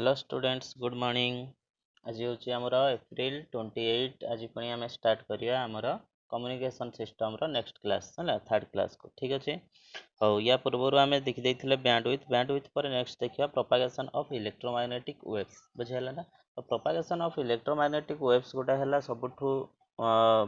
Hello students good morning. आज हूँ आमर एप्रिल 28। आज पुणी आम स्टार्ट करिया आमर कम्युनिकेशन सिस्टम रो नेक्स्ट क्लास है थर्ड क्लास को। ठीक अच्छे हो या पूर्व आम देखी बैंडविड्थ पर नेक्स्ट देखिए प्रोपागेशन ऑफ इलेक्ट्रोमैग्नेटिक वेव्स बुझेगा ना। तो प्रोपागेशन ऑफ इलेक्ट्रोमैग्नेटिक वेव्स गोटे है सबुठू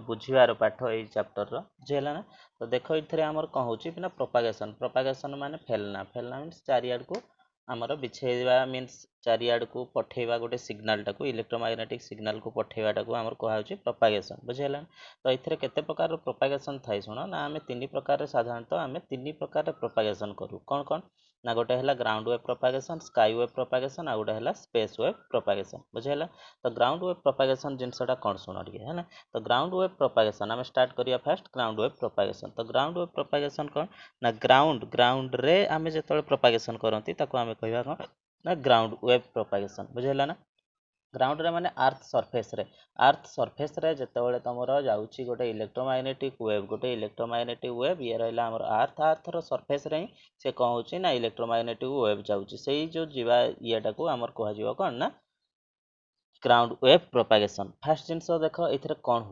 बुझार पाठ ये चैप्टर बुझेगा ना। तो देख ये आमर कौन हो प्रोपागेशन माने फैलना मीन्स चारिआड को आमर बिछेवा मीन्स चारिआड को पठेवा गोटे सिग्नाल टाको इलेक्ट्रोमैग्नेटिक सिग्नाल को पठेवाटा को आमर कहुच्छे प्रोपागेशन बुझेगा। तो ये केते प्रकार प्रोपागेशन थाए शुण ना आम तीन प्रकार साधारणतः आम तीन प्रकार प्रोपागेशन करूँ कौन कौन ना गोटे है ground wave propagation sky wave propagation आ गोटे है स्पेस वेव प्रोपागेशन बुझेगा। तो ग्राउंड वेव प्रोपागेशन जिनसा कौन शुण टे है ना। तो ग्राउंड वेव प्रोपागेशन आम स्टार्ट करिया फास्ट ग्राउंड वेव प्रोपागेशन। तो ग्राउंड वेव प्रोपागेशन कौन ना ग्राउंड रे आम जो प्रोपागेशन करती आम कहवा कौन ना ग्राउंड वेव प्रोपागेशन बुझेगा ना। ग्राउंड रे माने अर्थ सरफेस रे जेतेबेले तुमर जाउची गोटे इलेक्ट्रोमैग्नेटिक वेव ये रहा आमर अर्थ रो सरफेस रे से कौन होची ना इलेक्ट्रोमैग्नेटिक वेव जाउची से जो जीवा येटा को आमर कह कौन ना ग्राउंड वेव प्रोपागेशन। फास्ट जिनस देख ये कौन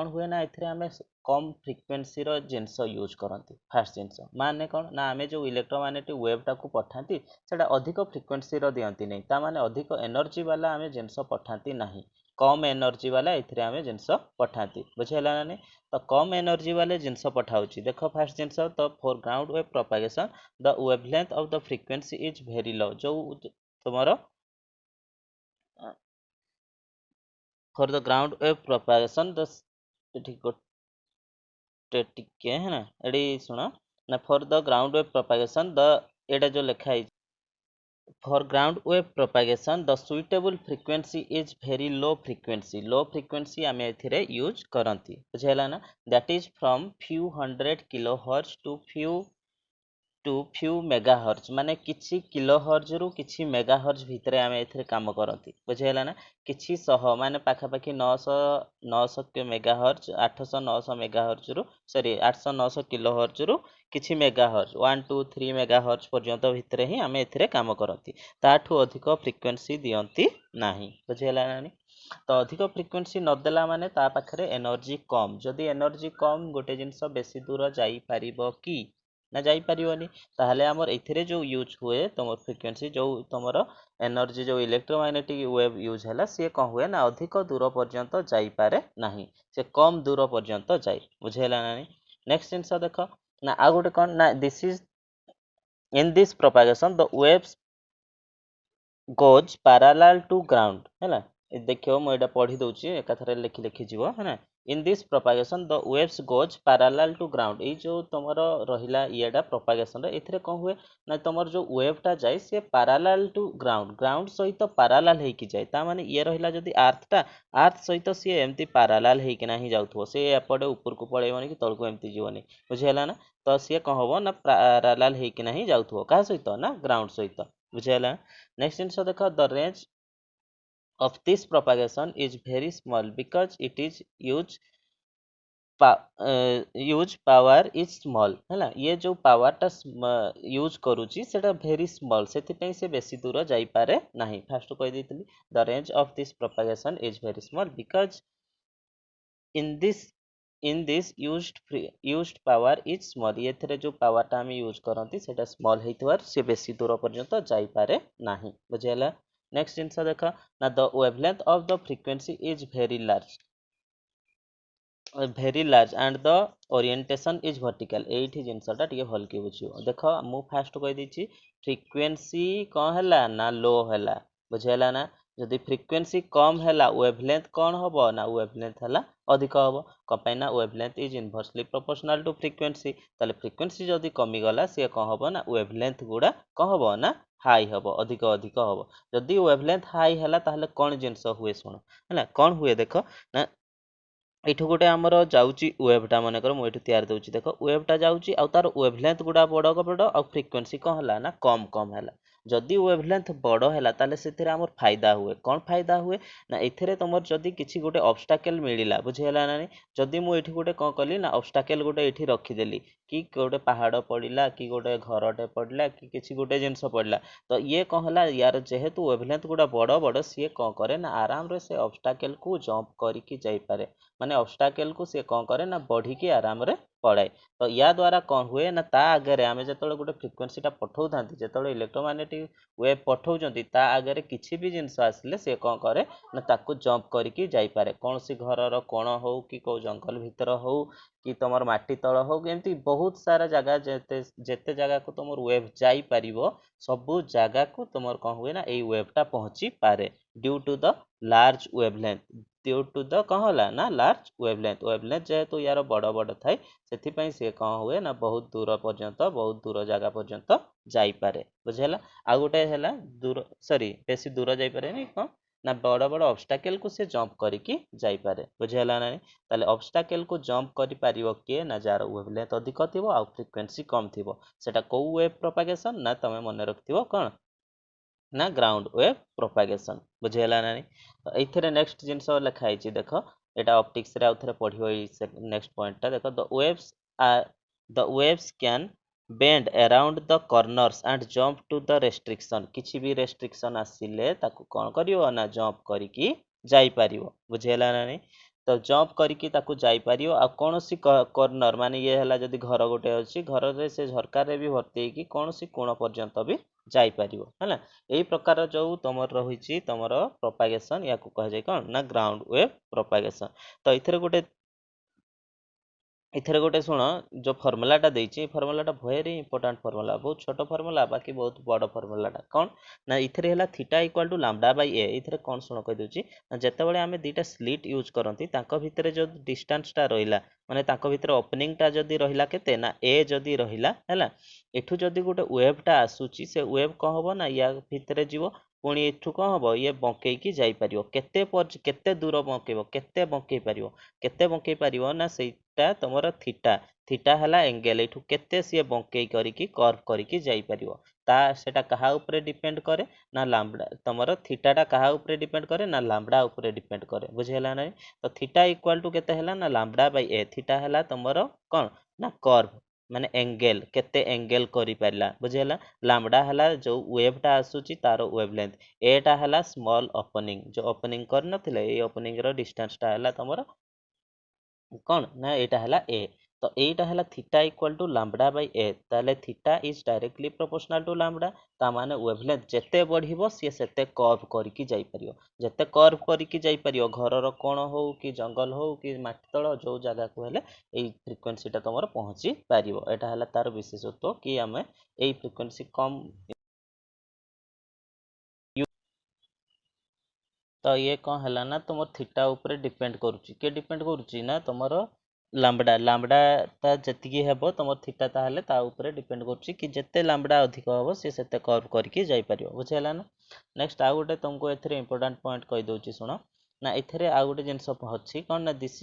हुए ना ये आम कम फ्रिक्वेन्सी जिनस यूज करती। फास्ट जिनस माने कौन ना आम जो इलेक्ट्रोमैग्नेटिक वेव टाक पठाती से अधिक फ्रिक्वेन्सी दिखती नहीं ताने अधिक एनर्जी वाला आम जिनस पठाती ना कम एनर्जी वाला ये आम जिनस पठाती बुझेगा ना। तो कम एनर्जी वाले जिनस पठाऊँ देख फास्ट जिनस तो for ground wave propagation the wavelength of the frequency is very लो जो तुम for the ground wave propagation the टिके है ना एडी सुना ना for the ground wave propagation the एटा जो लिखा है for ground wave propagation the suitable frequency is very low frequency आम ए यूज करती बुझेगा ना। That is from few hundred kilohertz to few megahertz माने किछि किलो हर्ज रु किछि मेगाहर्ज भितर आम ए काम करती बुझेगा ना। किछि शह माने पाखापाखि 900 मेगाहर्ज 800-900 मेगाहर्ज रु सॉरी 800-900 किलो हर्ज रु किछि मेगाहर्ज 1-2-3 मेगाहर्ज पर्यंत भितर ही आम ए काम करती ताठू अधिक फ्रिक्वेन्सी दियंती नाही बुझेगा ना। तो अधिक फ्रिक्वेन्सी नदेला माने ता पाखरे एनर्जी कम जदि एनर्जी कम गोटे जिनस बेसी दूर जाई परिबो कि ना जाई परिबोनी ताहले हमर एथिरे जो यूज हुए तुम फ्रिक्वेन्सी जो तुमर एनर्जी जो इलेक्ट्रोमैग्नेटिक वेव यूज है सी कौन हुए ना अधिक दूर पर्यंत जाई पारे नाही से कम दूर पर्यंत जाए बुझेला ना। नेक्स्ट जिनस देख ना आ गोटे कौन ना this is in this propagation the waves goes parallel to ground है देखियो मुझे पढ़ी दूची एकाथरे लिखी लिखी जीव है ना। In this propagation the waves goes parallel to ground ये जो तुम रहा येटा प्रोपागेशन ये कौन हुए ना तुम जो वेवटा जाए सी पैरेलल टू ग्राउंड सहित पैरेलल होकी जाए तामाने ये रहा जदि अर्थ सहित सी एमती पैरेलल होकिना ही जाउथबो से एपटे ऊपर को पळेबनी कि तळको एमती जीवनी बुझेला ना। तो सी कौन हम ना पैरेलल होकिना ही जाउथबो का सहित ना ग्राउंड सहित बुझेला। नेक्स्ट जिनस देख the range of this propagation is very small because it is use power is small है ये जो पावर टा यूज करूची सेटा very small से से बेसी दूर जाई पारे नहीं। फास्ट कह देती the range of this propagation is very small because in this used power is small ये थरे जो पावर टा हम यूज करती सेटा स्मॉल हेतुआर से बेसी दूर पर्यंत जाई पारे नहीं बुझेला। नेक्स्ट जिनस देख ना the wavelength of the frequency is very large and the orientation is vertical ये जिनसटा टे भल के बुझे देख मु फास्ट कह दी फ्रिक्वेन्सी कौन है ना लो है बुझेगा ना। जदि फ्रिक्वेन्सी कम है वेवलेंथ कौन हम ना वेवलेंथ है अधिक हम कहीं ना wavelength is inversely proportional to frequency ताले फ्रिक्वेन्सी जदि कमीगला सी कौन हम ना वेवलेंथ गुड़ा कौन हम ना हाई हम अधिक अधिक हम जदि वेवलेंथ हाई है ताहले कौन जिनस हुए शुण है कौन हुए देख ना एठू गोटे आमर जाउची वेवटा मनकर मुझे तैयार दूसरी देख वेवटा जाउची आ तार वेवलेंथ गुड़ा बड़ बड़ आ फ्रिक्वेन्सी कौन है ना कम कम है जदि वेवलेंथ बड़ है ताले से आमर फायदा हुए कौन फायदा हुए ना एथिरे तुमर जदि किसी गोटे ऑब्स्टाकल मिलिला बुझीगला ना जदि मु एठी गोटे कौन कली ना ऑब्स्टाकल गोटे एठी रखीदेली कि गोटे पहाड़ पड़ला कि गोटे घरटे पड़ला कि किसी गोटे जिनस पड़ला तो ये कौन है यार जेहेतु वेवलेंथ गुड़ा बड़ बड़ सी कौन करे ना आराम रे से ऑब्स्टाकल को जंप करके जाइपे माने ऑब्स्टाकल को सी कौन करे ना बढ़ी आराम रे पड़ाए तो या द्वारा कौन हुए ना ता आगे आम जो गोटे फ्रिक्वेन्सी पठाऊ था जो इलेक्ट्रोमैग्नेटिक वेव पठाऊँ ता आगे किसी भी जिनस आसिले सी कौन करे ना ताकू जंप करके जाइपे कौन सी घर कोण हो कि कौ जंगल भितर हो कि तुम माटी तल हो एमती बहुत सारा जगह जेते जेते जगह को तुम वेव जापर सबू जगह को तुम कौन हुए ना यही वेवटा पहुँची पारे due to the large wavelength due to the कौन होला ना लार्ज वेवलेंथ जेहेतु यार बड़ बड़ थाए से सी कौन हुए ना बहुत दूर पर्यंत बहुत दूर जगह पर्यंत जाइपे बुझेगा आ गोटे है दूर सॉरी बेसी दूर जाइपे कौन ना बड़ बड़ ऑब्स्टाकल को से जंप करके जाइपे बुझेगा ना ताले ऑब्स्टाकल को जंप करि पारिबो किए ना जार वेवलेंथ अधिक थिबो आ फ्रिक्वेंसी कम थिबो सेटा को वेव प्रोपागेशन ना तमे मन रखथिबो कोन ना ग्राउंड वेव प्रोपागेशन बुझेगा ना तो एथिरे नेक्स्ट जिनस लिखाई देख एटा ऑप्टिक्स रे आउथरे पढिबो नेक्स्ट पॉइंट टा देखो the waves can bend around the corners and jump to the restriction किछि भी रेस्ट्रिक्शन आसिले ताकू कोन करियो ना जंप करिकी जाई पारिबो बुझेला ना तो जंप करके ताकू जाई पारियो आ कोनोसी कॉर्नर माने ये हला जदी घर गोटे अछि घर रे से झरका रे भी भर्ती कि कोनोसी कोण पर्यंत भी जाई पारियो हैला एही प्रकार जो तमर रहिछि तमर प्रोपागेशन या को कह जाय कोन ना ग्राउंड वेव प्रोपागेशन तो एथरे गोटे शुण जो फर्मुलाटा देछि फर्मुलाटा वेरी इंपोर्टेंट फर्मुला बहुत छोट फर्मुला बाकी बहुत बड़ फर्मुलाटा कौन ना इथरे हला theta equal to lambda by a इथरे कौन शुण कहि दोछि ना जेतेबेले आमे दुईटा स्लिट यूज करंती तांको भितरे जो डिस्टेंसटा रहिला माने तांको भितरे ओपनिंगटा जदी रहिला केते ना ए जदी रहिला हैला एठू जदी गोटे वेवटा आसुची से वेव कौन हबो ना या भितरे जीवो पुणी एठू कौन हबो ये बंकेइकी जाई परियो केते दूर बंकेइबो केते बंकेइ परियो केते बंकेइ परियो ना सेटा तमरो थीटा थीटा हला एंगल एठू केते सिए बंकेइ करिकी कर्व करिकी जाई परियो ता सेटा कहा ऊपर डिपेंड करे ना लैम्डा तमरो थीटाटा कहा ऊपर डिपेंड करे ना लैम्डा ऊपर डिपेंड करे बुझेला नै तो थीटा इक्वल टू केते हला ना लैम्डा बाय ए थीटा हला तमरो कोन ना कर्व माने एंगल केते एंगल करि पारला बुझेला लैम्डा हला जो वेवटा आसुची तारो वेवलेंथ एटा हला स्मॉल ओपनिंग जो ओपनिंग कर नथिले ए ओपनिंग रो डिस्टेंसटा हला तमरो कौन ना एटा हला ए तो एटा हला theta equal to lambda by a ताले theta is directly proportional to lambda ता माने वेवलेंथ जेते बढ़िबो सी सेते कर्व करिकी जाई परियो जेते कर्व करिकी जाई परियो घरर कोण हो कि जंगल हो कि माटी तळ जो जगह को हेले एई फ्रिक्वेंसीटा तमरो पहुंची पारिबो एटा हला तार विशेषत्व कि आमे एई फ्रिक्वेंसी कम तो ये कौन है ना तुम थीटा ऊपर डिपेंड करुच्ची के डिपेंड करुच्ची ना तुमर लैम्बडा लैम्बडा ता जतिकी हेबो तुम थीटा ताहले ता ऊपर डिपेंड करुच्ची कि जेते लैम्बडा अधिक हेबो से सेते कर्व करके जाई परियो बुझेला ना नेक्स्ट आ गोटे तुमको एथरे इंपोर्टेंट पॉइंट कहि दोची सुनो ना एथरे आ गोटे जिंस अछि कोन ना this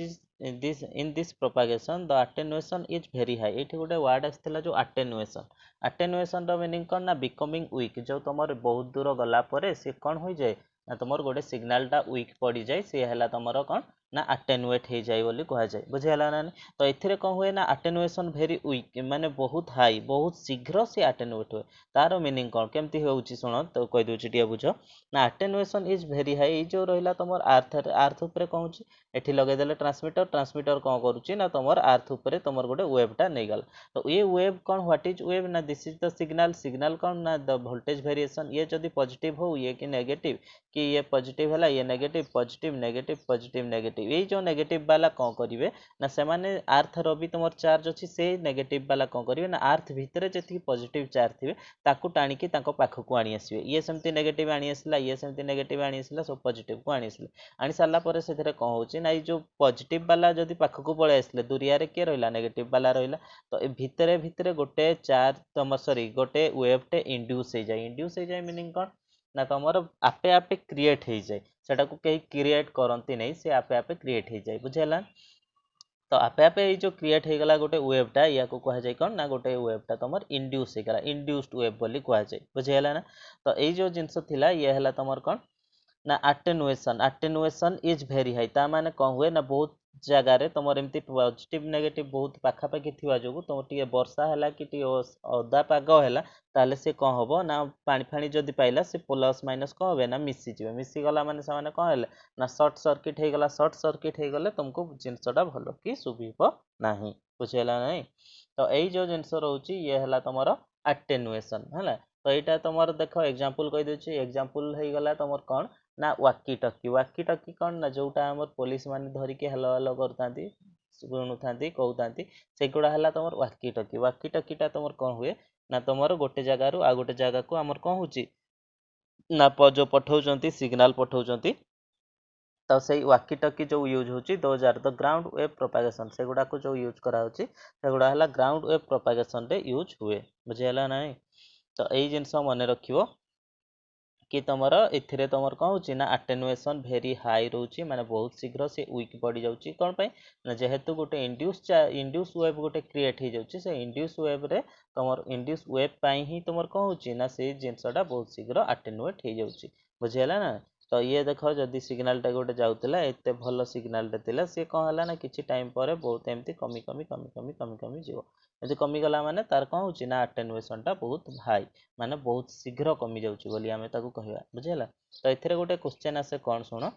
in this propagation the attenuation is very high एठी गोटे वर्ड आस्थिला जो अटेन्युएशन रो मीनिंग कोन ना बिकमिंग वीक जो तुमर बहुत दूर गला परे से कोन होई जाय ना तुमर गोटे सिग्नलटा वीक पड़ी जाए सी है तुमर कौन ना अटेनुएट हो जाए बोली कह जाए बुझेगा ना तो एथिरे कौन हुए ना अटेनुएशन वेरी वीक माने बहुत हाई बहुत शीघ्र से अटेनुएट हुए तार मीनिंग कौन केमती होउची सुनो तो कहि दोची टिए बुझ ना अटेनुएशन इज वेरी हाई जो रहिला तुमर अर्थ ऊपर कहूची एठी लगे देले ट्रांसमीटर कौन करूची ना तुमर अर्थ ऊपर तुमर गोटे वेवटा नहीं गला तो ये वेव कौन व्हाट इज वेव ना दिस इज द सिग्नल कौन ना द वोल्टेज वेरिएशन ये जदी पॉजिटिव हो ये कि नेगेटिव कि ये पॉजिटिव है ये negative positive negative positive negative ये जो नेगेटिव वाला कौन करेंगे ना से माने अर्थ रो भी तुम चार्ज अच्छी से नेगेटिव वाला कौन करेंगे ना अर्थ भितर जी पॉजिटिव चार्ज थे ताकू टाणिकी पाखक आनी आसवे ये सेमती नेगेटिव आनी आसला ये सेमती नेगेटिव आनी आसला सब पॉजिटिव को आनी आसले आनी सारा पर से कौन होची ना जो पॉजिटिव वाला जदि पाखक पळे आसले दुरिया रे के रहिला नेगेटिव वाला रहिला तो ए भितरे भितरे गोटे चार्ज तुम सॉरी गोटे वेवटे इंड्यूस हो जाए मीनिंग कौन ना तुमर आपे आपे क्रिएट हो जाए सेटा को कहीं क्रिएट करती नहीं से आपे आपे क्रिएट हो जाए बुझेला तो आपे आपे ये जो क्रिएट हो गला गोटे वेवटा या को कहा जाए कौन ना गोटे वेवटा तुम इंड्यूस हो गला इंड्यूस्ड वेव बोली कहा जाए बुझीगला ना। तो ये जो जिनस थिला ये हला तुम कौन ना अटेनुएसन अटेनुएसन इज भेरी हाई ता माने कौन हुए ना बहुत जगार तुम एमती पॉजिटिव नेगेटिव बहुत पाखापाखि थी जो तुम टे वर्षा है कि अदा पाग है ताले से कौन हम ना पानी फाणी जदि पाइला से प्लस माइनस कौन हुए ना मिसीजे मिसीगला माने से कौन है ना सर्ट सर्किट होगला सर्ट सर्किट होगले तुमको जिनसटा भल कि शुभ ना बुझेगा नहीं। तो यही जो जिनस रोचे ये है तुम अटेनुएसन है। तो यहाँ तुम देख एग्जांपल कही दूसरी एग्जांपल हो गला तुम कौन ना वाकी टकी कौन ना जोटा आम पुलिस मैंने धरिकी हेलो हेलो करता शुणुता कहता सेगुड़ा है तुम वाकी टकीटा तुम कौन हुए ना तुम गोटे जगार आ गोटे जगह को आमर कौन हो ना जो पठाऊँ सिग्नाल पठाऊँ तो से वाकी टकी जो यूज होची those are the ground wave propagation से गुडा को जो यूज करा होची से गुडा हला ग्राउंड वेव प्रोपागेशन रे यूज हुए बुझेला नहीं। तो यही जिनस मन रखियो कि तुमर एथिरे तुमर कौन होची ना अटेनुएशन भेरी हाई रोची माने बहुत शीघ्र से वीक पड़ जाउची कोन पे ना जेहेतु गोटे इंड्यूस वेव गोटे क्रिएट हो जाउची से इंड्यूस वेव रे तुमर इंड्यूस वेव पाई ही तुमर कौन होची ना से जिनसटा बहुत शीघ्र अटेनुएट हो जाउची बुझेला ना। तो ये देख जदि सिग्नाल टा गोटे जाउतला एते भल सिग्नाल टे थिला से कौन हला ना किछि टाइम पर बहुत एमती कमी कमी कमी कमी कमी कमी जीव यदि कमी गला माने तार कौन होची ना अटेनुएशन टा बहुत हाई माने बहुत शीघ्र कमी जाउची बोली आमे ताकू कहवा बुझेला। तो एथिरे गोटे क्वेश्चन आसे कौन सुनो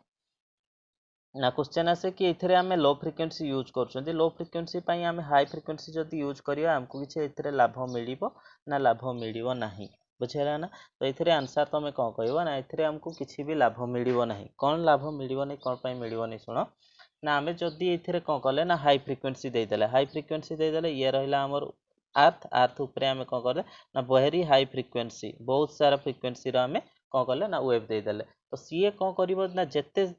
ना क्वेश्चन आसे कि एथिरे आमे लो फ्रिक्वेंसी यूज करछन्ती लो फ्रिक्वेंसी पई आमे हाई फ्रिक्वेंसी जदि यूज करिया हमको किछि एथिरे लाभ मिलिबो ना लाभ मिलिबो नाही बुझेला ना। तो एथिरे आंसर तमे कौन कहबो ना एथिरे हमको किछि भी लाभ मिलिबो नाही कौन लाभ मिलिबो नाही कौन पई मिलिबो नाही सुनो ना आमे जदि एथिरे कौन कले ना हाई फ्रिक्वेंसी दे देले ये रहिला हमर अर्थ अर्थ उपरे आमे कौन करे ना वेरी हाई फ्रिक्वेंसी बहुत सारा फ्रिक्वेंसी रो आमे कौन कले ना वेव दे देले तो सीए कौन करिवो ना जेते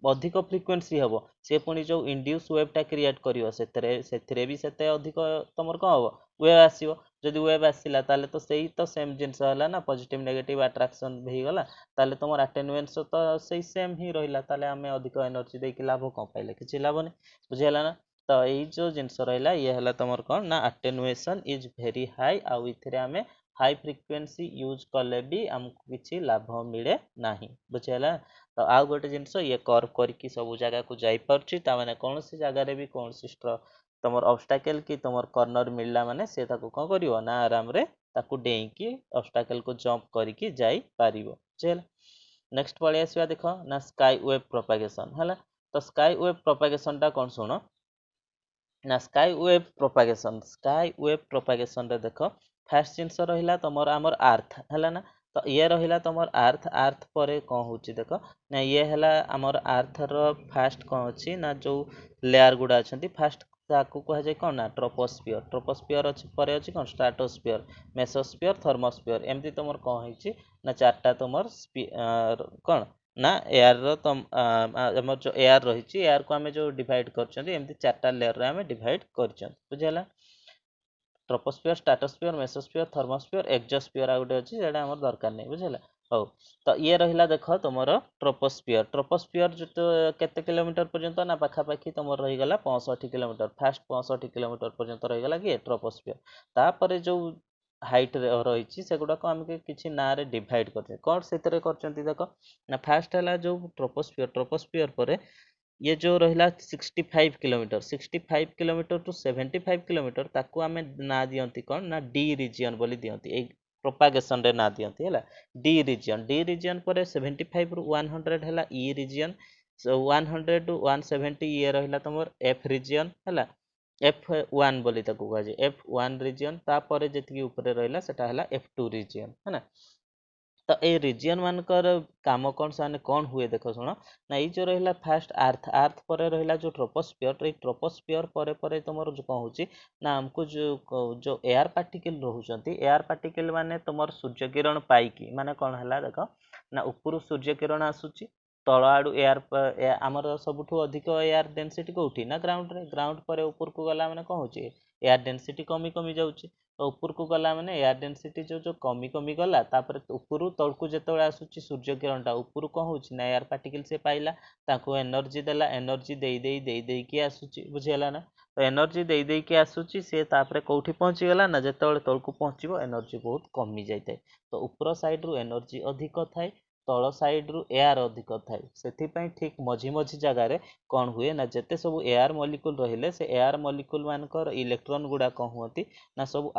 अधिक फ्रिक्वेंसी हम सी पुणी जो इंड्यूस वेवटा क्रिएट कर भी सेते अधिक तुम कौन हम वेव आसो जदि वेव आसला तो सही तो सेम जिनस है ना पॉजिटिव नेगेटिव अट्रैक्शन होगला ताले तुम अटेनुएंस तो सही सेम ही रहा आम अधिक एनर्जी देकी लाभ कौन पाइले किसी लाभ नहीं बुझीगला ना। तो यही जो जिनस रहा ये है तुम कौन ना अटेनुएशन इज भेरी हाई आउ इथिरे आमे हाई फ्रिक्वेंसी यूज कले भी आमको किसी लाभ मिले ना बुझीगला। तो आउ गोटे जिनस ये कर्व करके सब जगह को जाई परछि तामाने कौन सी जगह भी कौन सी तुम ऑब्स्टैकल कि तुम कॉर्नर मिलला माने से ताको कौन करिवो ना आराम रे ताको डेईकी ऑब्स्टैकल को जंप करके जाई पारिबो चल। नेक्स्ट पळे आसीबा देखो ना स्काई वेव प्रोपागेशन हला। तो स्काई वेव प्रोपागेशन टा कौन सुनो ना स्काई वेव प्रोपागेशन रे देखो फास्ट जिनस रहिला तुमर आमर अर्थ हला ना। तो ये रहिला तुमर अर्थ अर्थ परे कौन होची देखो ना ये हला आमर अर्थ रो फास्ट कौन अछि ना जो लेयर गुडा अछंती फास्ट ताकू कह जाय कौन ना ट्रोपोस्फियर अछि परे अछि कौन स्ट्राटोस्फियर मेसोस्फियर थर्मोस्फियर एमती तुमर कौन होची ना चारटा तुमर कौन ना एयर रो तुम हमर जो एयर रही एयर को आमे जो डिवाइड करछंती एमती चारटा लेयर रे आमे डिवाइड करछंती बुझियला। Troposphere stratosphere mesosphere thermosphere exosphere आ गोटे अछि जेडा हमर दरकार नै बुझियला। हो तो ये रहिला देखो तुमर ट्रोपोस्फियर जो केते किलोमीटर पर्यंत ना पाखापाखि तुम रही गला 65 किलोमीटर फास्ट 65 किलोमीटर पर्यंत रही गला कि ट्रोपोस्फियर तापर जो हाइट रही से गुडा को आम किसी ना रे डिवाइड करते कौन से करचंती देखो ना फास्ट है जो ट्रोपोस्फियर पर ये जो रहा 65 किलोमीटर टू 75 किलोमीटर ताकू आमे ना दियंती कौन ना डी रिजियन बोली दियंती ए प्रोपागेशन रे ना दियंती है डी रिजियन पर 75 रु 100 है ई रिजियन 100 टू 170 ये रहा तुम एफ रिजियन है F1 बोली ताकू कह F1 रिजियन तापर जी ऊपर रहा सेटा है F2 रिजियन है ना। तो ये रिजियन मानकर काम कौन से कौन हुए देख शुण ना ये जो रहा फास्ट अर्थ पर रहा जो ट्रोपोस्फियर पर तुम जो कौन हो ना हमको जो एयर पार्टिकल रोचंती एयर पार्टिकल माने तुम सूर्य किरण पाइकी माने कौन है देख ना ऊपर सूर्य किरण आसूची तल आड़ू एयर आमर सबुठ अधिक एयर डेनसीटी कौटी ना ग्राउंड रे ग्राउंड पर ऊपर को गला माने कौन हो एयर डेनसिटी कमी कमी जाऊँगी तो ऊपर को गला माने एयर डेनसिटी जो जो कमी कमी गला तापर ऊपर तलू जो आसूँ सूर्य किरणटा ऊपर कौन हो एयर पार्टिकल से पाइला ताको एनर्जी देला एनर्जी दे आसूँ बुझीगला ना तो एनर्जी दे आसूँ सी तापर कौटी पहुँचीगला ना जो तलू पहुँचो एनर्जी बहुत कमी जाए तो ऊपर साइड रु एनर्जी अधिक थाए तल साइड रु एयर अधिक थाए से ठीक मझी मझी जगार कौन हुए ना जिते सब एयर मॉलिक्यूल रहिले से एयर मॉलिक्यूल मानकर इलेक्ट्रॉन गुड़ा कौन हुआ ना सब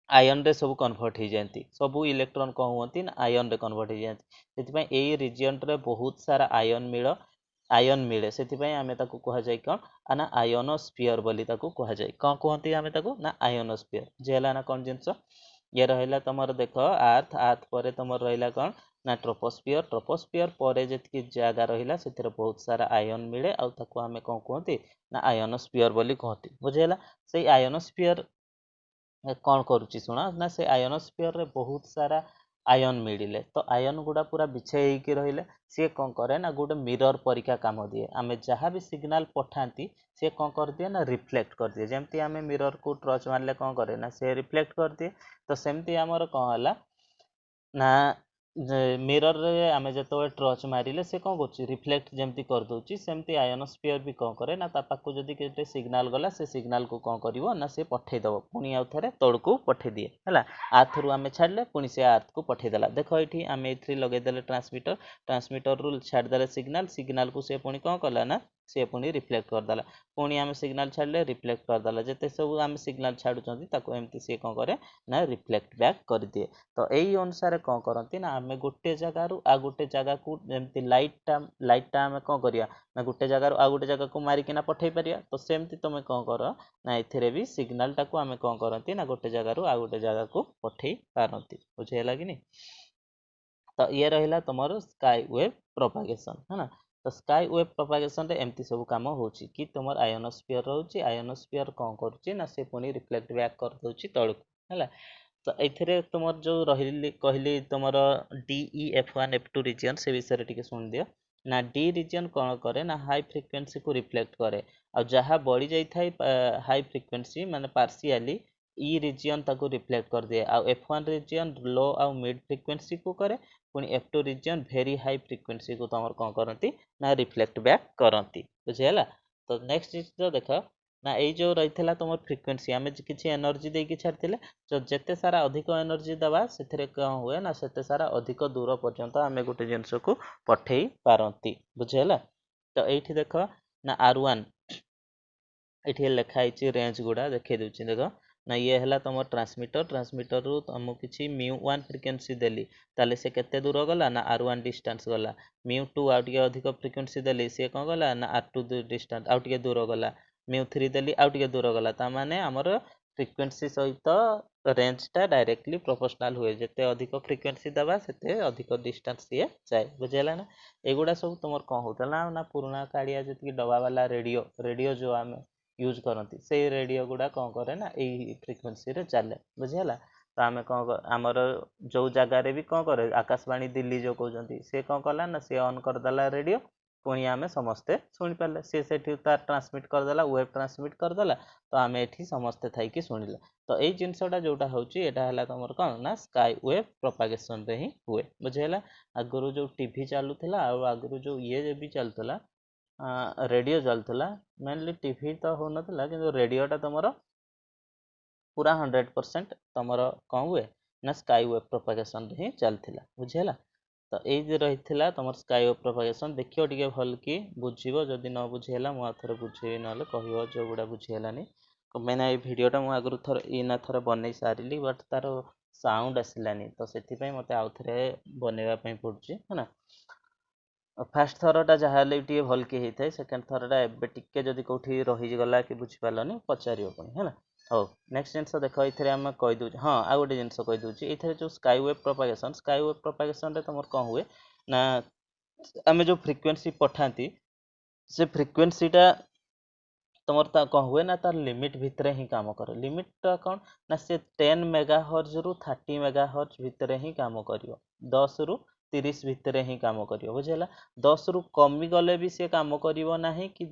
आयन रे सब कन्वर्ट हो जाती सब इलेक्ट्रॉन कौन हुआ ना आयन रे कन्वर्ट हो जाती से रिजन रे बहुत सारा आयन मिले से आम कह जाए कौन ना आयोनोस्फीयर बोली कह जाए कौन कहते आम ना आयोनोस्फीयर जेला ना कौन जिनस ये रहा तुम देख आर्थ आर्थ पर तुम रहा कौन ना ट्रोपोस्फियर ट्रोपोस्फियर पर जी जगह रहा से बहुत सारा आयन मिले आम कौन कहते ना आयोनोस्फीयर बोली कहती बुझेगा से आयोनोस्फीयर कौन करुच्ची शुण ना से आयोनोस्फीयर रे बहुत सारा आयन मिले तो आयन गुड़ा पूरा बिछे होकर रहिले सी कौन करे ना गोटे मिरर परिका काम दिए आम जहाँ भी सिग्नाल पठाती सी कौन कर दिए ना रिफ्लेक्ट कर दिए जमती आम मिरर को टच मारे कौन करे ना से रिफ्लेक्ट कर दिए तो सेमती आमर कौन है ना मिरर रे आम जो टर्च मारे से कौन कर रिफ्लेक्ट जमती करदे सेमती आयोनोस्फीयर भी कौन करे ना पाक जदि के सिग्नाल गला से सिग्नाल को कौन कर ना से पठेदेव पुणी आउ थे तौड़ को पठे दिए है आर्थ रु आम छाड़े पुणी से आर्थ को पठेदेला देख ये आम ये लगेदे ट्रांसमीटर ट्रांसमीटर रु छाड़देले सिग्नाल सिग्नाल को सी पुणी कौन कला ना सी पुणी रिफ्लेक्ट करदेला पुणी आम सिग्नाल छाड़े रिफ्लेक्ट करदेला जिते सब आम सिग्नाल छाड़ुं एमती सी कौन करे ना रिफ्लेक्ट बैक कर दिए तो यही अनुसार कौन करती ना आम गोटे जगार आ गोटे जगह को जमती लाइटा आम कौन करिया ना गोटे जगार आ गोटे जगह को मारिकिना पठे पारिया तो सेमती तुम कौन कर ना एथिरे भी सिग्नाल टाको आम कौन करती ना गोटे जगार आ गोटे जगह को पठे पारती बुझेगा कि नहीं तो ये रहा तुम स्काई वेव प्रोपागेशन है ना तो स्काई वेव प्रोपागेशन रे एमती सब काम होची कि तुम आयोनोस्फीयर रोची आयोनोस्फीयर कौन करुच्ची ना से पुणी रिफ्लेक्ट बैक कर दूची तलक है तो ये तुम जो रही कहली तुम DE F1 F2 रिजन से विषय टी शुण दियो ना डी रिजन कौन करे ना हाई फ्रिक्वेंसी को रिफ्लेक्ट करे आ जहाँ बढ़ी जाए हाई फ्रिक्वेंसी माने पार्शियली ई रिजन ताको रिफ्लेक्ट कर दिए आ F1 रिजन लो आ मिड फ्रिक्वेंसी को करे पुणी F2 region very high frequency को तुम कौन करती ना रिफ्लेक्ट बैक करती बुझेगा तो नेक्स्ट चीज देख ना ये जो रही तुम फ्रिक्वेंसी आम किसी एनर्जी देकी छाड़ी तो जिते सारा अधिक एनर्जी दवा से कौन हुए ना से सारा अधिक दूर पर्यंत आम गोटे जिनस को पठे पारती बुझेगा तो ये देख ना R1 ये लिखाई रेंज गुड़ा देखे दूसरी देख ना ये है तुम ट्रांसमीटर ट्रांसमीटर रु तुमको किसी μ1 फ्रिक्वेंसी देली ताले से केते दूर गला ना R1 डिस्टेंस गला μ2 आउ टिके अधिक फ्रिक्वेंसी देली सी कौन गला ना R2 डिस्टेंस आउ टिके दूर गला μ3 देली आउ टिके दूर गला ता माने हमर फ्रिक्वेंसी सहित रेंजटा डायरेक्टली प्रोपोर्शनल हुए जिते अधिक फ्रिक्वेंसी दबा से अधिक डिस्टेंस ये जाए बुझेगा ना एगुड़ा सब तुम कौन होता ना पुराना काड़िया जी डबा वाला रेडियो रेडियो जो आम यूज करती से रेडियो गुड़ा कौन करे ना यही फ्रिक्वेंसी रे चले बुझेगा तो आम कौन आमर जो जगार भी कौन करे आकाशवाणी दिल्ली जो कहते सी कौन कला ना सी ऑन करदेला रेडियो पुणी आम समस्ते शुणी पारे सी से तार ट्रांसमिट करदेला वेब ट्रांसमिट करदेला तो आम ये समस्ते थी शुणिले तो यही जिनसटा जोटा हूँ यहाँ तुम कौन ना स्काई वेव प्रोपागेशन रे ही हुए बुझेगा आगुरी जो टीवी चलूला आगुरी जो ये भी चलूला रेडियो चलूला मेनली टीवी तो हो नाला कि रेडियोटा तुम पूरा 100% तुम कौन हुए ना स्काई वेव प्रोपागेशन ही चलता बुझेगा तो ये रही तुम स्काई वेव प्रोपागेशन देखियो टे भल कि बुझीब जदि न बुझीला मुझे बुझेबी ना कह जो गुड़ा बुझीगलानी मैंने ये भिडटा मुझे आगुरी थर इना थर बन सारे बट तार साउंड आसलानी तो से मत आउ थे बनवाई पड़ुची है ना फास्ट थरटा जहाँ टे भल कि होता है सेकेंड थरटा एवं टिके जदि कौटी रहीगला कि बुझीपारे पचार पुणी है हो नेक्स्ट जिनस देख ये आम कहीदे हाँ आ गए जिन कहीदे ये जो स्काई वेव प्रोपागेशन तुम कौन हुए ना आम जो फ्रिक्वेंसी पठाती से फ्रिक्वेंसीटा तुम कौन हुए ना तार लिमिट भितर ही काम करे लिमिट कौन ना से 10 मेगाहर्ज रु 30 मेगाहर्ज भितर ही काम कर 10 रु 30 भितर ही काम करियो बुझेला 10 रु कमी गले भी से काम करिवो नाही कि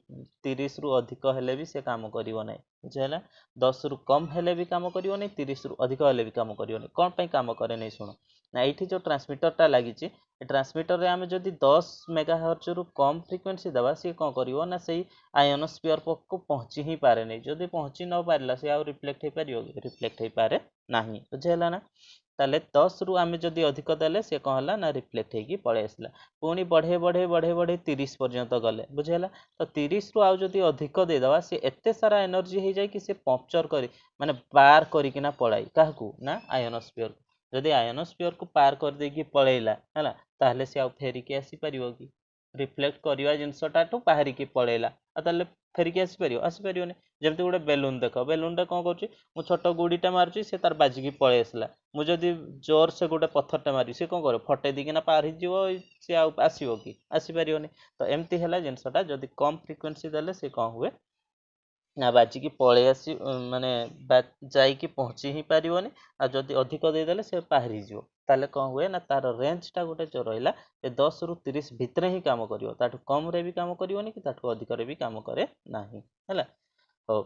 30 रु अधिक हेले भी से काम करिवो नाही बुझेला 10 रु कम हेले भी काम करिवो नाही 30 रु अधिक हेले भी काम करिवो नाही कोन पई काम करे नहीं सुनो ना एठी जो ट्रांसमीटर लागी ट्रांसमीटर रे आमे जदि 10 मेगाहर्ट्ज रु कम फ्रिक्वेंसी दबा सी कोन करिवो ना सेही आयोनोस्फीयर को पहुंची ही पारे नहीं जदि पहुंची न पारला से आ रिफ्लेक्ट हे पारियो रिफ्लेक्ट हे पारे नाही बुझेला ना ताले 10 रु आमे जदि अधिक देले से कौन हला ना रिफ्लेक्ट हेकी पळे आसला पुणी बढ़े बढ़े बढ़े बढ़े 30 पर्यंत गले बुझेला तो 30 रु आउ जदि अधिक दे दवा से एते सारा एनर्जी हे जाय कि से पंक्चर करी माने पार करिकिना पळाई काहकू ना आयोनोस्फीयर जदि आयोनोस्फीयर को पार कर देकी पळेला हला ताहले से आउ फेरिकी आसी परियो कि रिफ्लेक्ट करिवा जिनसटाठू बाहरिकी पळेला ताहले फेरिकी आसी परियोनी जेमति गोटे बेलून देख बेलून रे कोन करछि मु छोट गुडीटा मारुछि से तार बाजिकी पळे आसला मु जदि जोर से गोटे पत्थरटा मारि से कोन करे फटे दिकिना पार हिजिवो से आसिबो कि आसी परियोनी तो एमती हैला जिनसटा जदि कम फ्रिक्वेंसी देले से कोन हुए ना बाजिकी पळे आसी माने जाइकी पहुंची ही पारिबोनी आ जदि अधिक दे देले से पाहरी जिवो ताले कोन हुए ना तार रेंज टा गोटे जो रहिला ए 10 रु 30 भितरे ही काम करिवो ताठू कम रे भी काम करिवोनी कि ताठू अधिक रे भी काम करे नाही हैला हो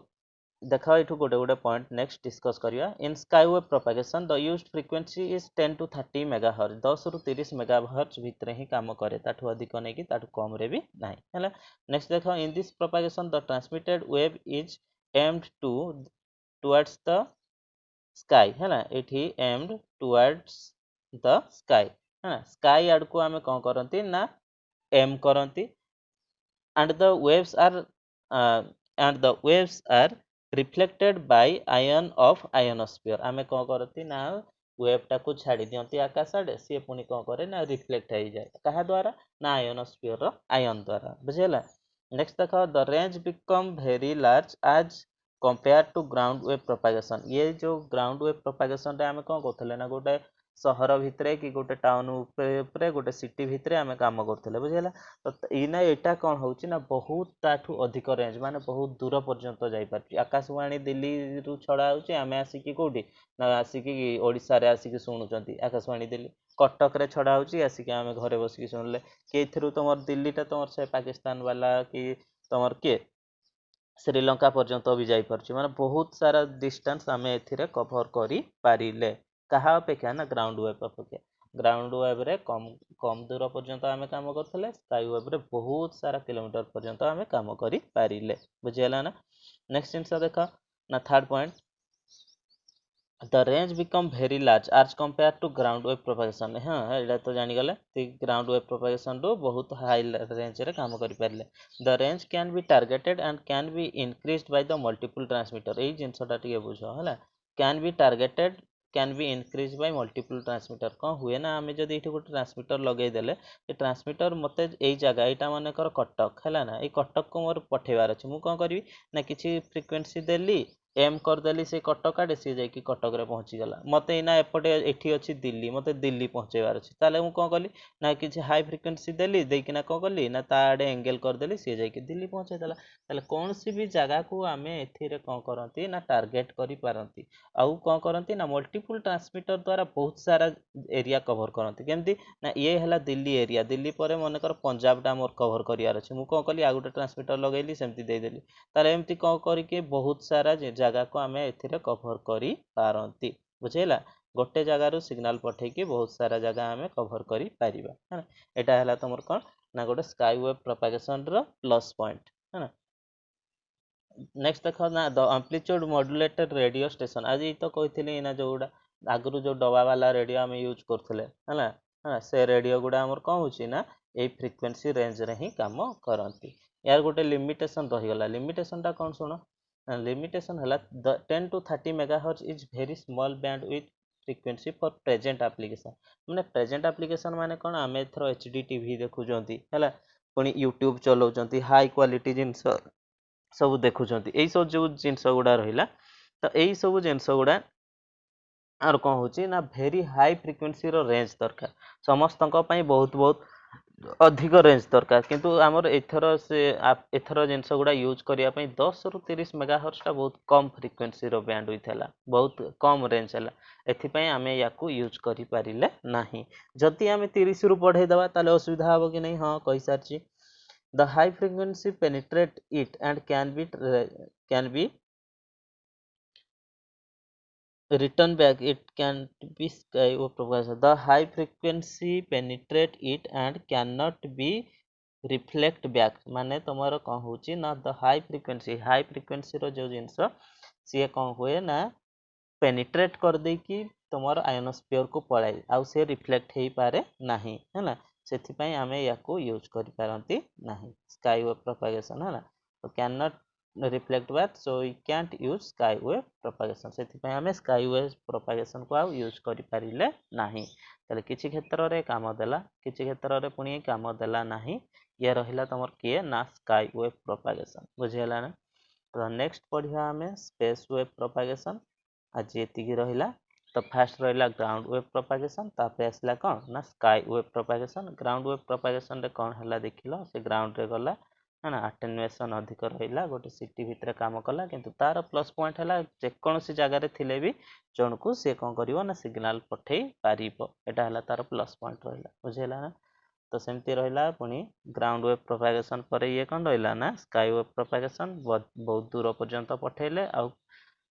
देखा एठू गोटे गोटे पॉइंट नेक्स्ट डिस्कस करिया in sky wave propagation the used frequency is 10 to 30 megahertz 10 रु 30 मेगाहर्ट्ज भितरे ही काम करे ताठू अधिक नै कि ताठू कम रे भी नाही हैला नेक्स्ट देखा in this propagation the transmitted wave is aimed towards the sky हैला एठी एम्ड टुवर्ड्स द स्काई हैला स्काई आड़ को हमें कोन करंती ना M करंती and the waves are uh, and the waves are reflected by ion of ionosphere आमे कोन करती ना वेव टा को छाड़ी दियंती आकाश आडे से पुनी कोन करे ना रिफ्लेक्ट हो जाए कहा द्वारा ना आयोनोस्फीयर रो आयन द्वारा बुझेला नेक्स्ट देखो the range become very large as compare to ground wave propagation ये जो ग्राउंड वेव प्रोपगेशन रे आमे कोन करथले ना गोटे सहर भितरे कि गोटे टाउन उपरे गोटे सिटी भितरे आमे काम करथले बुझेला तो इना एटा कोन होउची ना बहुत ताठू अधिक रेंज माने बहुत दूर पर्यंत जाई पारची आकाशवाणी दिल्ली रु छड़ा होउची आमे आसी कि कोठी ना आसी कि ओडिसा रे आसी कि सुनुचंती आकाशवाणी दिल्ली कटक रे छड़ा होउची आसी कि आमे घरे बसी कि सुनले केथरु तमर दिल्ली ता तमर से पाकिस्तान वाला कि तमर के श्रीलंका पर्यंत भी जाई पारची माने बहुत सारा डिस्टेंस आमे एथिरे कवर करी पारिले कहा अपेक्षा ना ग्राउंड वेव अपेक्षा ग्राउंड वेव रे कम कम दूर पर्यंत आमे काम करथले स्काई वेव रे बहुत सारा किलोमीटर पर्यंत आमे काम करी पारिले बुझियला ना नेक्स्ट जिंस देखा ना third point the range become very large as compare to ground wave propagation हाँ एटा तो जानी गले ग्राउंड वेव प्रोपगेशन रो बहुत हाई रेंज रे काम करि पारले the range can be targeted and can be increased by the multiple transmitter एई जिंसटा टिके बुझो हला can be targeted can be increase by multiple transmitter कौन हुए ना आम जब ये गोटे ट्रांसमीटर लगे देले ये ट्रांसमीटर मत यही जगह यहाँ मानकर कटक है ना ये कटक को मोर पठेबार अच्छे मुझे कौन करी ना किसी फ्रिक्वेंसी देली एम करदेली से कटक आड़े सी जाकि कटक रे पहुँचीगला मत ना एपटे एठी अच्छी दिल्ली मत दिल्ली पहुँचेबार अच्छे ताले मुझे कौन कली ना किसी हाई फ्रिक्वेंसी देली देकिना कौन कली ना ता आड़े एंगेल करदेली सी जाकि दिल्ली पहुँचेदेला ताले कौन सी भी जगह को आम एथिरे कौन करती ना टार्गेट करि पारंती आउ कौन करती ना मल्टीपल ट्रांसमीटर द्वारा बहुत सारा एरिया कवर करती केमती ना ये है दिल्ली एरिया दिल्ली पर मनकर पंजाब टा मोर कवर करार अच्छे मुझे कौन कली आ गोटे ट्रांसमीटर लगेली सेमती देदेली ताले एमती कौन करके बहुत सारा जगह को आम एथिरे कवर करि पारंती बुझेला गोटे जगार सिग्नाल पठेकी बहुत सारा जगह आम कवर करि पारिबा है एटा है तुमर कौन ना गोटे स्काई वेव प्रोपगेशन रो प्लस पॉइंट है ना नेक्स्ट देख ना the amplitude modulated radio station आज तो कही ना जो आगु जो डबा वाला रेडियो आम यूज करते है से रेडियो गुड़ा आमर कौन हो ना ये फ्रिक्वेंसी रेंज रे ही काम करती यार गोटे लिमिटेशन रहीगला लिमिटेशन टा कौन शुण लिमिटेशन है 10 to 30 megahertz is very small band with frequency for present application मैंने प्रेजेंट एप्लीकेशन माने कौन आम एथर एचडी टीवी देखुंट है पुणी यूट्यूब चलाउंट हाई क्वालिटी जिनस सब देखुंट यही सब जो जिनस गुड़ा रहा तो यही सब जिनस गुड़ा और कौन हो ना भेरी हाई फ्रिक्वेंसी रो रेंज दरकार समस्त बहुत बहुत अधिक रेंज दरकार किंतु आमर एथर जिनस गुड़ा यूज करने 10 रु 30 मेगाहर्ट्ज बहुत कम फ्रिक्वेन्सी बैंडविड्थ है बहुत कम रेंज है एथिपाई आम या यूज करें ना जदि आम 30 रु बढ़ेदेवा ताले असुविधा हम कि नहीं हाँ कही सारी the high frequency penetrate it and can B return back it can be sky or propagation the high frequency penetrate it and cannot be reflect back माने तुमर कौन होची ना द हाई फ्रिक्वेन्सी रो जो जिनस सी कौन हुए ना पेनिट्रेट कर दे कि तुमर आयोनोस्फीयर को पळाई आउ से रिफ्लेक्ट हो पारे नाही है ना सेथिपाई आमे याको यूज करि पारंती नाही स्काई वेव प्रोपागेशन है ना तो can not reflect back so we can't use sky wave propagation सेथिपाई आमे स्काई वेव प्रोपागेशन को आउ यूज करि पारिले नाही ताले किछि क्षेत्र रे काम देला किछि क्षेत्र रे पुनी काम देला नाही ये रहिला तमर किए ना स्काई वेव प्रोपागेशन बुझियला ना तो नेक्स्ट पढ़िया आमे स्पेस वेव प्रोपागेशन आज ये रहा तो फास्ट रहा ग्राउंड वेव प्रोपागेशन तापर आसला कौन ना sky wave propagation ground wave propagation रे कौन है देख से ग्राउंड रे गला है ना अटेन्युएसन अधिक रहा गोटे सिटी भितर काम कला किंतु तार प्लस पॉइंट है जेकोसी जगार थे भी जन को सी कौन कर ना सिग्नाल पठे पार यहाँ तार प्लस पॉइंट रहा बुझेगा ना तो सेमती रहा पुणी ग्राउंड वेव प्रोपागेशन पर ये कौन रहा ना स्काई वेव प्रोपागेशन बहुत दूर पर्यंत पठेले आउ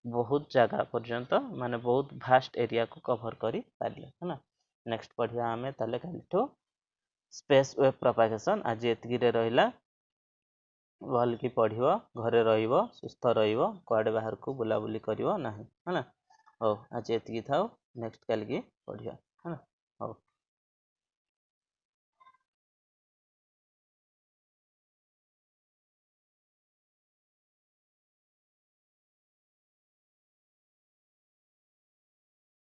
बहुत जगह पर्यंत माने बहुत भास्ट एरिया को कवर करी पारिले है ना नेक्स्ट पढ़िया आमे ताले कालिठो स्पेस वेव प्रोपागेशन आज एतकी रे रहिला भल की पढ़ियो घरे रहिबो सुस्थ रहिबो कुआडे बाहर को बुलाबुली करिवो नाही है ना हो आज एतकी थाओ नेक्स्ट काल की पढ़ियो है ना हो।